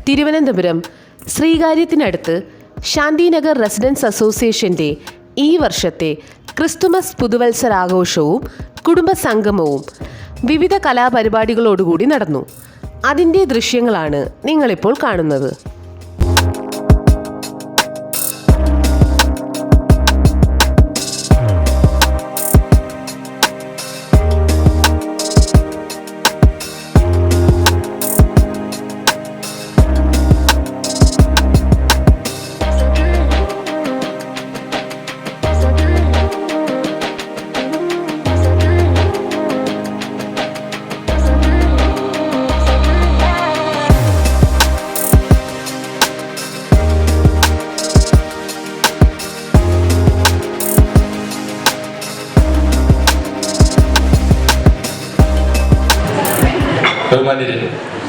Thiruvananthapuram ശ്രീകാര്യത്തിനടുത്ത് Shanthinagar residence അസോസിയേഷൻ്റെ ഈ വർഷത്തെ ക്രിസ്തുമസ് പുതുവത്സരാഘോഷവും കുടുംബസംഗമവും വിവിധ കലാപരിപാടികളോടുകൂടി നടന്നു. അതിൻ്റെ ദൃശ്യങ്ങളാണ് നിങ്ങളിപ്പോൾ കാണുന്നത്.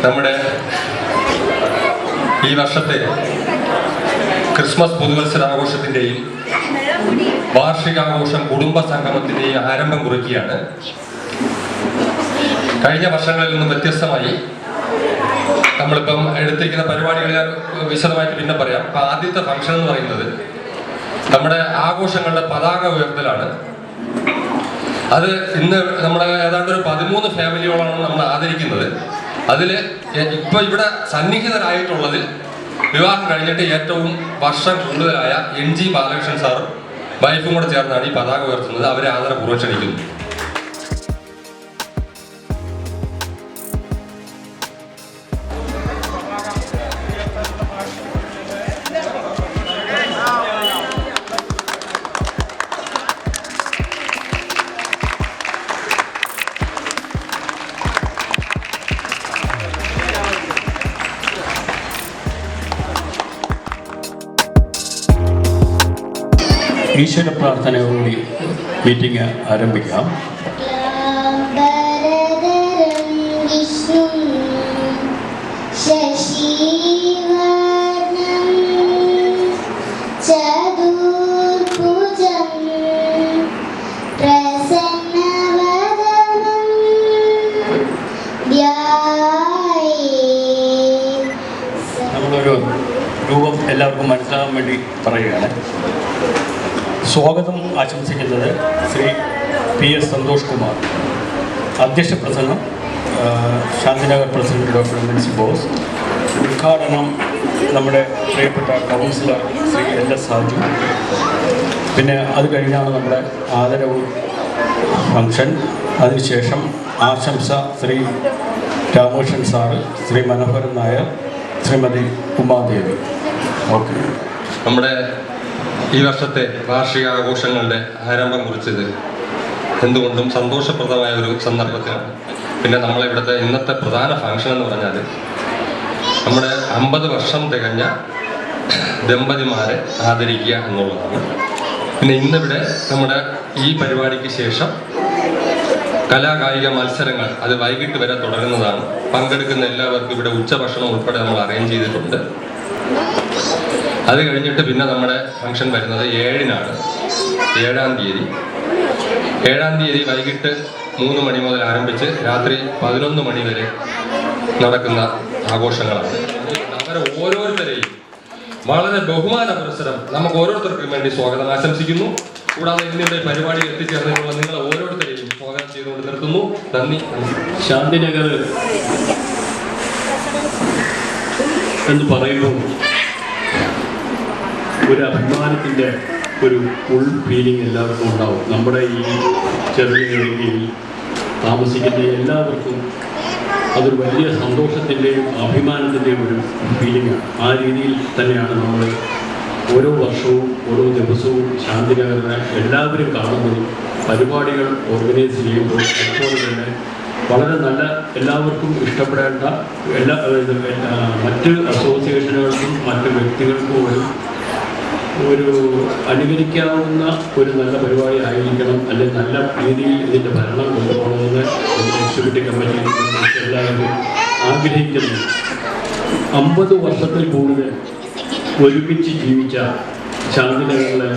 നമ്മുടെ ഈ വർഷത്തെ ക്രിസ്മസ് പുതുവത്സരാഘോഷത്തിൻ്റെയും വാർഷികാഘോഷം കുടുംബ സംഗമത്തിൻ്റെയും ആരംഭം കുറിക്കുകയാണ്. കഴിഞ്ഞ വർഷങ്ങളിൽ നിന്നും വ്യത്യസ്തമായി നമ്മളിപ്പം എടുത്തിരിക്കുന്ന പരിപാടികൾ ഞാൻ വിശദമായിട്ട് പിന്നെ പറയാം. അപ്പം ആദ്യത്തെ ഫംഗ്ഷൻ എന്ന് പറയുന്നത് നമ്മുടെ ആഘോഷങ്ങളുടെ പതാക ഉയർത്തലാണ്. അത് ഇന്ന് നമ്മുടെ ഏതാണ്ട് ഒരു 13 ഫാമിലികളാണ് നമ്മൾ ആദരിക്കുന്നത്. അതിൽ ഇപ്പൊ ഇവിടെ സന്നിഹിതരായിട്ടുള്ളതിൽ വിവാഹം കഴിഞ്ഞിട്ട് ഏറ്റവും വർഷം കൂടുതലായ NG ബാലകൃഷ്ണൻ സാറും വൈഫും കൂടെ ചേർന്നാണ് ഈ പതാക ഉയർത്തുന്നത്. അവരെ ആദരപൂർവ്വം ക്ഷണിക്കുന്നു. ഈശ്വര പ്രാർത്ഥനയോടുകൂടി മീറ്റിംഗ് ആരംഭിക്കാം. നമ്മളൊരു രൂപം എല്ലാവർക്കും മനസ്സിലാകാൻ വേണ്ടി പറയുകയാണ്. സ്വാഗതം ആശംസിക്കുന്നത് ശ്രീ PS സന്തോഷ് കുമാർ. അധ്യക്ഷ പ്രസംഗം Shanthinagar president doctor MC Bose. ഉദ്ഘാടനം നമ്മുടെ പ്രിയപ്പെട്ട കൗൺസിലർ ശ്രീ LS സാജു. പിന്നെ അത് കഴിഞ്ഞാണ് നമ്മുടെ ആദരവ് ഫംഗ്ഷൻ. അതിനുശേഷം ആശംസ ശ്രീ രാമകൃഷ്ണൻ സാറ്, ശ്രീ മനോഹരൻ നായർ, ശ്രീമതി ഉമാദേവി. ഓക്കെ. നമ്മുടെ ഈ വർഷത്തെ വാർഷികാഘോഷങ്ങളുടെ ആരംഭം കുറിച്ചത് എന്തുകൊണ്ടും സന്തോഷപ്രദമായ ഒരു സന്ദർഭത്തിലാണ്. പിന്നെ നമ്മളിവിടുത്തെ ഇന്നത്തെ പ്രധാന ഫംഗ്ഷൻ എന്ന് പറഞ്ഞാൽ നമ്മുടെ 50 വർഷം തികഞ്ഞ ദമ്പതിമാരെ ആദരിക്കുക എന്നുള്ളതാണ്. പിന്നെ ഇന്നിവിടെ നമ്മുടെ ഈ പരിപാടിക്ക് ശേഷം കലാകായിക മത്സരങ്ങൾ അത് വൈകിട്ട് വരെ തുടരുന്നതാണ്. പങ്കെടുക്കുന്ന എല്ലാവർക്കും ഇവിടെ ഉച്ചഭക്ഷണം ഉൾപ്പെടെ നമ്മൾ അറേഞ്ച് ചെയ്തിട്ടുണ്ട്. അത് കഴിഞ്ഞിട്ട് പിന്നെ നമ്മുടെ ഫംഗ്ഷൻ വരുന്നത് 7-നാണ്. 7-ാം തീയതി വൈകിട്ട് 3 മണി മുതൽ ആരംഭിച്ച് രാത്രി 11 മണി വരെ നടക്കുന്ന ആഘോഷങ്ങളാണ്. അവരെ ഓരോരുത്തരെയും വളരെ ബഹുമാന പുരസ്സരം നമുക്ക് ഓരോരുത്തർക്കും വേണ്ടി സ്വാഗതം ആശംസിക്കുന്നു. കൂടാതെ ഇന്നിവിടെ പരിപാടി എത്തിച്ചേർന്നിട്ടുള്ള നിങ്ങൾ ഓരോരുത്തരെയും സ്വാഗതം ചെയ്തുകൊണ്ട് നിർത്തുന്നു. നന്ദി. ശാന്തിനഗർ എന്ന് പറയുമ്പോൾ ഒരു അഭിമാനത്തിൻ്റെ ഒരു ഫുൾ ഫീലിംഗ് എല്ലാവർക്കും ഉണ്ടാവും. നമ്മുടെ ഈ ചെറിയ ഏരിയയിൽ താമസിക്കുന്ന എല്ലാവർക്കും അതൊരു വലിയ സന്തോഷത്തിൻ്റെയും അഭിമാനത്തിൻ്റെയും ഒരു ഫീലിംഗാണ്. ആ രീതിയിൽ തന്നെയാണ് നമ്മൾ ഓരോ വർഷവും ഓരോ ദിവസവും ശാന്തിനഗറിനെ എല്ലാവരും കാണുന്നതും പരിപാടികൾ ഓർഗനൈസ് ചെയ്യുമ്പോൾ അതുപോലെ തന്നെ വളരെ നല്ല എല്ലാവർക്കും ഇഷ്ടപ്പെടേണ്ട മറ്റ് അസോസിയേഷനുകൾക്കും മറ്റ് വ്യക്തികൾക്കും ഒരു അനുകരിക്കാവുന്ന ഒരു നല്ല പരിപാടി ആയിരിക്കണം, അല്ലെങ്കിൽ നല്ല രീതിയിൽ ഇതിൻ്റെ ഭരണം കൊണ്ടുപോകണമെന്ന് എക്സിക്യൂട്ടീവ് കമ്മിറ്റി എല്ലാവരും ആഗ്രഹിക്കുന്നു. 50 വർഷത്തിൽ കൂടുതൽ ഒരുമിച്ച് ജീവിച്ച ശാന്തിനഗറിലെ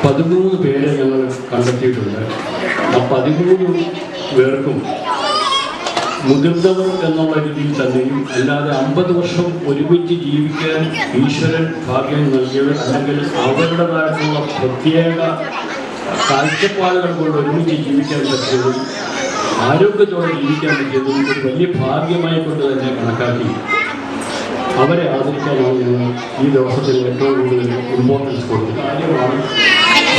13 പേരെ ഞങ്ങൾ കണ്ടെത്തിയിട്ടുണ്ട്. ആ 13 പേർക്കും മുതിർന്നവർ എന്നുള്ള രീതിയിൽ തന്നെയും അല്ലാതെ 50 വർഷം ഒരുമിച്ച് ജീവിക്കാൻ ഈശ്വരൻ ഭാഗ്യം നൽകിയവർ അല്ലെങ്കിൽ അവരുടേതായിട്ടുള്ള പ്രത്യേക കാഴ്ചപ്പാടുകൾ കൊണ്ട് ഒരുമിച്ച് ജീവിക്കാൻ പറ്റിയതും ആരോഗ്യത്തോടെ ജീവിക്കാൻ പറ്റിയതും ഒരു വലിയ ഭാഗ്യമായി കൊണ്ട് തന്നെ കണക്കാക്കി അവരെ ആദരിക്കാനാണ് ഞങ്ങൾ ഈ ദിവസത്തിൽ ഏറ്റവും കൂടുതൽ ഇമ്പോർട്ടൻസ് കൊടുക്കുന്ന കാര്യമാണ്.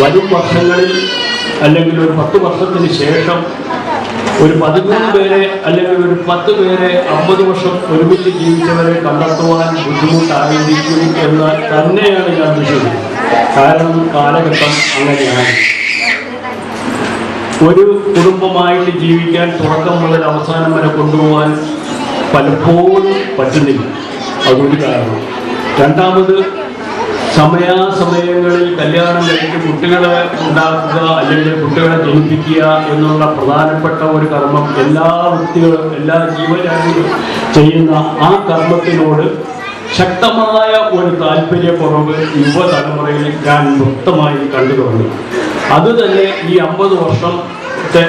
വരും വർഷങ്ങളിൽ അല്ലെങ്കിൽ ഒരു 10 വർഷത്തിന് ശേഷം ഒരു 13 പേരെ അല്ലെങ്കിൽ ഒരു 10 പേരെ 50 വർഷം ഒരുമിച്ച് ജീവിച്ചവരെ കണ്ടെത്തുവാൻ ബുദ്ധിമുട്ടായിരിക്കും എന്ന് തന്നെയാണ് ഞാൻ വിശ്വസിക്കുന്നത്. കാരണം കാലഘട്ടം അങ്ങനെയാണ്. ഒരു കുടുംബമായിട്ട് ജീവിക്കാൻ തുടക്കം മുതൽ അവസാനം വരെ കൊണ്ടുപോകാൻ പലപ്പോഴും പറ്റുന്നില്ല. അതൊരു കാരണം. രണ്ടാമത് സമയാസമയങ്ങളിൽ കല്യാണം കഴിച്ച് കുട്ടികളെ ഉണ്ടാക്കുക അല്ലെങ്കിൽ കുട്ടികളെ ജനിപ്പിക്കുക എന്നുള്ള പ്രധാനപ്പെട്ട ഒരു കർമ്മം എല്ലാ വ്യക്തികളും എല്ലാ ജീവജാതികളും ചെയ്യുന്ന ആ കർമ്മത്തിനോട് ശക്തമായ ഒരു താല്പര്യക്കുറവ് യുവതലമുറയിൽ ഞാൻ വ്യക്തമായി കണ്ടു തുടങ്ങി. അതുതന്നെ ഈ 50 വർഷത്തെ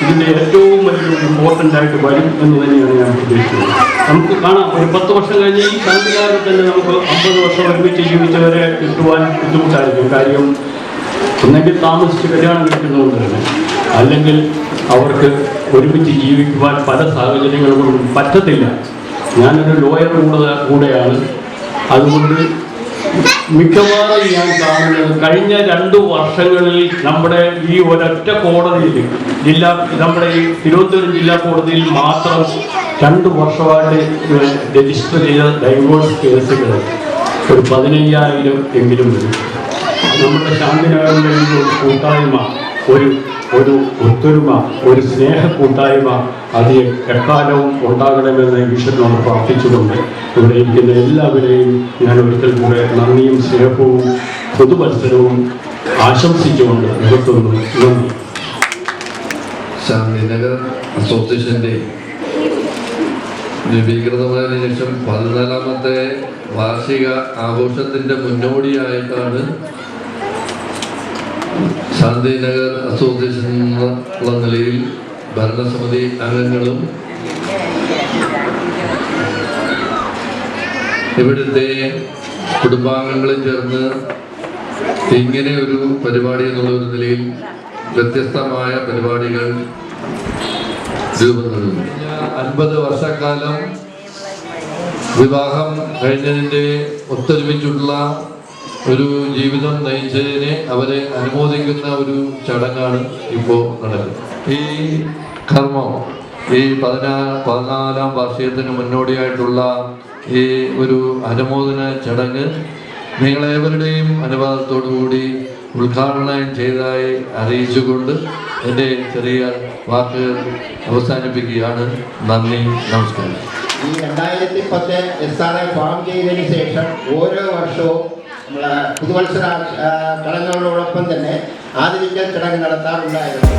ഇതിൻ്റെ ഏറ്റവും വലിയൊരു ഇമ്പോർട്ടൻ്റ് ആയിട്ട് വരും എന്ന് തന്നെയാണ് ഞാൻ ഉദ്ദേശിക്കുന്നത്. നമുക്ക് കാണാം, ഒരു 10 വർഷം കഴിഞ്ഞ് ഈ സംഘകാലത്ത് തന്നെ നമുക്ക് 50 വർഷം ഒരുമിച്ച് ജീവിച്ചവരെ കിട്ടുവാൻ ബുദ്ധിമുട്ടായിരിക്കും. കാര്യം ഒന്നെങ്കിൽ താമസിച്ച് കല്യാണം കഴിക്കുന്നതുകൊണ്ട് തന്നെ, അല്ലെങ്കിൽ അവർക്ക് ഒരുമിച്ച് ജീവിക്കുവാൻ പല സാഹചര്യങ്ങൾ കൊണ്ടും പറ്റത്തില്ല. ഞാനൊരു ലോയർ കൂടെയാണ്. അതുകൊണ്ട് മിക്കവാറും ഞാൻ കാണുന്നത് കഴിഞ്ഞ 2 വർഷങ്ങളിൽ നമ്മുടെ ഈ ഒരൊറ്റ കോടതിയിൽ നമ്മുടെ ഈ തിരുവനന്തപുരം ജില്ലാ കോടതിയിൽ മാത്രം 2 വർഷമായിട്ട് രജിസ്റ്റർ ചെയ്ത ഡൈവോഴ്സ് കേസുകൾ ഒരു 15,000 എങ്കിലും വരും. നമ്മുടെ ശാന്തിനഗറിലെ ഒരു കൂട്ടായ്മ, ഒരു ഒത്തൊരുമ, ഒരു സ്നേഹ കൂട്ടായ്മ അത് എക്കാലവും ഉണ്ടാകണമെന്ന് ഈശ്വരനോട് പ്രാർത്ഥിച്ചുകൊണ്ട് ഇവിടെ ഇരിക്കുന്ന എല്ലാവരെയും ഞാൻ ഒരിക്കൽ കൂടെ നന്ദിയും സ്നേഹവും പൊതുമത്സരവും ആശംസിച്ചുകൊണ്ട് നിർത്തുന്നു. നന്ദി. ശാന്തിനഗർ അസോസിയേഷൻ്റെ രൂപീകൃതമായതിനു ശേഷം 14ാമത്തെ വാർഷിക ആഘോഷത്തിൻ്റെ മുന്നോടിയായിട്ടാണ് ശാന്തിനഗർ അസോസിയേഷൻ എന്നുള്ള നിലയിൽ ഭരണസമിതി അംഗങ്ങളും ഇവിടുത്തെ കുടുംബാംഗങ്ങളും ചേർന്ന് ഇങ്ങനെ ഒരു പരിപാടി എന്നുള്ള ഒരു നിലയിൽ വ്യത്യസ്തമായ പരിപാടികൾ രൂപം നൽകുന്നു. 50 വർഷക്കാലം വിവാഹം കഴിഞ്ഞതിൻ്റെ ഒത്തൊരുമിച്ചുള്ള ഒരു ജീവിതം നയിച്ചതിനെ അവരെ അനുമോദിക്കുന്ന ഒരു ചടങ്ങാണ് ഇപ്പോൾ നടക്കുന്നത്. ഈ കർമ്മം ഈ 14ാം വാർഷികത്തിന് മുന്നോടിയായിട്ടുള്ള ഈ ഒരു അനുമോദന ചടങ്ങ് നിങ്ങളേവരുടെയും അനുവാദത്തോടുകൂടി ഉദ്ഘാടനം ചെയ്തതായി അറിയിച്ചുകൊണ്ട് എൻ്റെ ചെറിയ വാക്കുകൾ അവസാനിപ്പിക്കുകയാണ്. നന്ദി, നമസ്കാരം. ഈ 2010 SRA ഫോം ചെയ്തതിന് ശേഷം ഓരോ വർഷവും നമ്മളെ പുതുവത്സര ചടങ്ങുകളോടൊപ്പം തന്നെ ആദരിക്കൽ ചടങ്ങ് നടത്താറുണ്ടായിരുന്നു.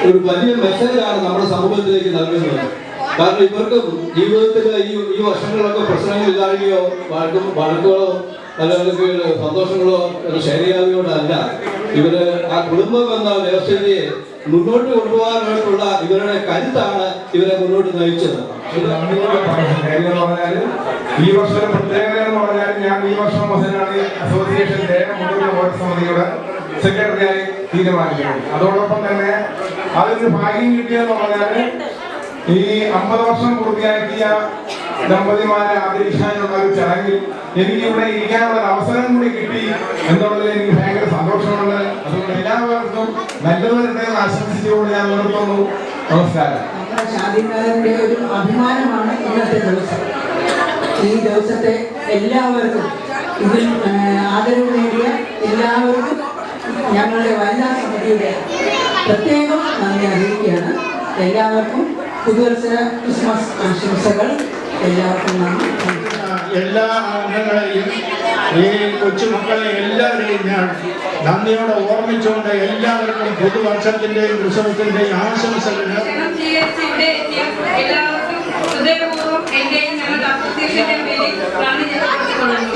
ഒരു വലിയ മെസ്സേജാണ് നമ്മുടെ സമൂഹത്തിലേക്ക് നൽകുന്നത്. കാരണം ഇവർക്ക് ജീവിതത്തിൽ ഈ വർഷങ്ങളിലൊക്കെ പ്രശ്നങ്ങൾ ഇതാകുകയോ വഴക്കുകളോ അല്ലെങ്കിൽ സന്തോഷങ്ങളോ ഷെയർ ചെയ്യാതെയോടല്ല, ഇവര് ആ കുടുംബം എന്ന വ്യവസ്ഥയെ മുന്നോട്ട് കൊണ്ടുപോകാനായിട്ടുള്ള ഇവരുടെ കരുത്താണ് ഇവരെ മുന്നോട്ട് നയിച്ചത്. ഈ വർഷം പ്രത്യേകത എന്ന് പറഞ്ഞാൽ ഞാൻ ഈ വർഷം മുതലാണ് അസോസിയേഷൻ സമിതിയുടെ സെക്രട്ടറിയായി തീരുമാനിക്കുന്നത്. അതോടൊപ്പം തന്നെ അതിന് ഭാഗ്യം കിട്ടിയെന്ന് പറഞ്ഞാൽ ഈ 50 വർഷം പൂർത്തിയാക്കിയ ദമ്പതിമാരെ ആദരിക്കാനുള്ള ഒരു ചടങ്ങിൽ എനിക്ക് ഇവിടെ ഇരിക്കാനുള്ള അവസരം കൂടി കിട്ടി എന്നുള്ളതിൽ എനിക്ക് ഭയങ്കര സന്തോഷമുണ്ട്. അതുകൊണ്ട് എല്ലാവർക്കും നല്ലവരുടെ ആശംസിച്ചുകൊണ്ട് ഞാൻ നിർത്തുന്നു. നമസ്കാരം. ശാന്തിനഗറിന്റെ ഒരു അഭിമാനമാണ് ഇന്നത്തെ ദിവസം. ഈ ദിവസത്തെ എല്ലാവർക്കും ഇതിൽ ആദരവ് നേടിയ എല്ലാവർക്കും ഞങ്ങളുടെ വനിതാ സമിതിയുടെ പ്രത്യേകം നന്ദി അറിയിക്കുകയാണ്. എല്ലാവർക്കും പുതുവത്സര ക്രിസ്മസ് ആശംസകൾ. എല്ലാവർക്കും നന്ദി. എല്ലാ അംഗങ്ങളെയും ഈ കൊച്ചുമക്കളെ എല്ലാവരെയും ഞാൻ നന്ദിയോടെ ഓർമ്മിച്ചുകൊണ്ട് എല്ലാവർക്കും പുതുവർഷത്തിന്റെയും ക്രിസ്മസിന്റെയും ആശംസകൾ. എല്ലാവർക്കും ഹൃദയപൂർവ്വം എന്റെയും ഞങ്ങളുടെ അസോസിയേഷന്റെ പേരിൽ നന്ദി രേഖപ്പെടുത്തിക്കൊള്ളുന്നു.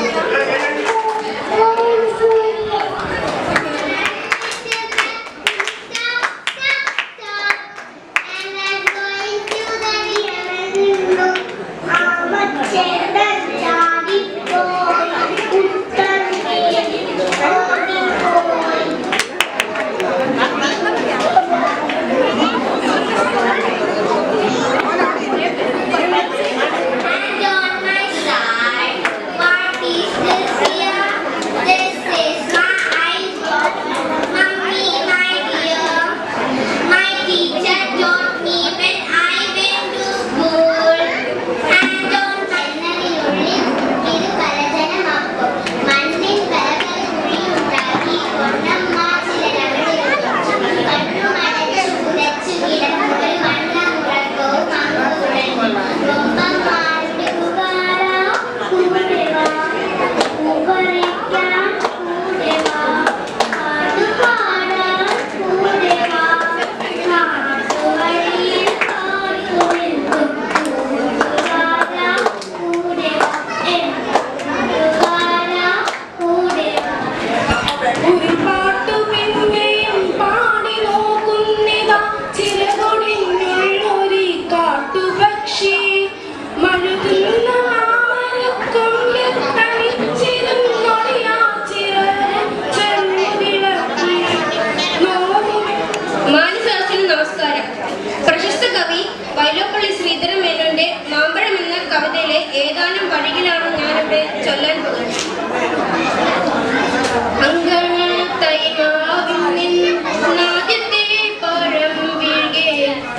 ഏതാനും വഴികളാണ് ഞാനിവിടെ ചൊല്ലാൻ പോകുന്നത്.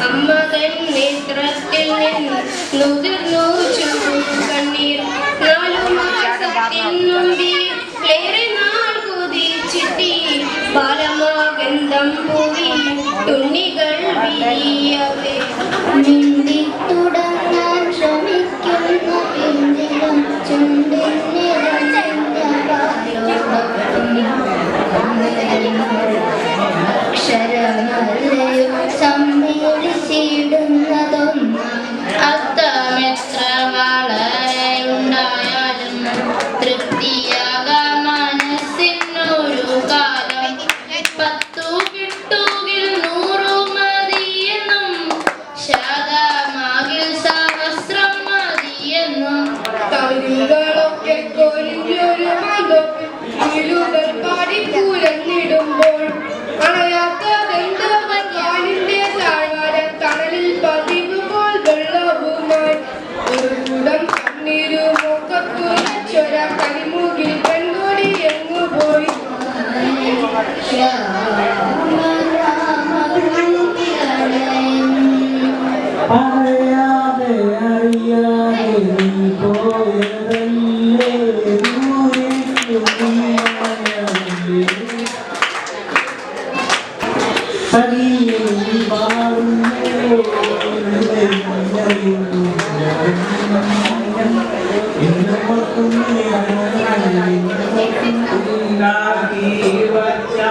അമ്മതൻ നേത്രത്തിൽ നുതിർന്നു കണ്ണീർ 4 മാസത്തിൻ മുമ്പിൽ ഏറെ നാൾ കൊതിച്ചിട്ടി ബാലമാകന്തം പൂവി തുണികൾ വിരിയവേ മിണ്ടി തുടങ്ങാൻ ശ്രമിക്കുന്നു എങ്കിലും ചുണ്ടിന് അക്ഷരമല്ലയോ സമ്മേളിച്ചിടുന്നതൊന്നും അർത്ഥമെത്ര വളരെ ഉണ്ടായാലും തൃപ്തിയാകാം മനസ്സിനൊരു കാലം 10 കിട്ടുകിൽ 100 മതിയെന്നും ശതമാകിൽ സഹസ്രം മതിയെന്നും തളിരുകളൊക്കെ കൊരിഞ്ഞൊരു മതത്തിൽ പാടിക്കൂരന്നിടുമ്പോൾ അണയാത്ത വെന്തവൻ കാലിന്റെ താഴ്വാര തണലിൽ പതിവ് പോൽ വെള്ളവുമായി ഒരു കുടം കണ്ണീരു മുഖത്തു ചൊര കരിമുകിൽ പെൺകൊടി എങ്ങു പോയി അറിയാതെ അറിയാതെ നീ പോയതല്ലേ ഉണ്ടാക്കി വച്ചാ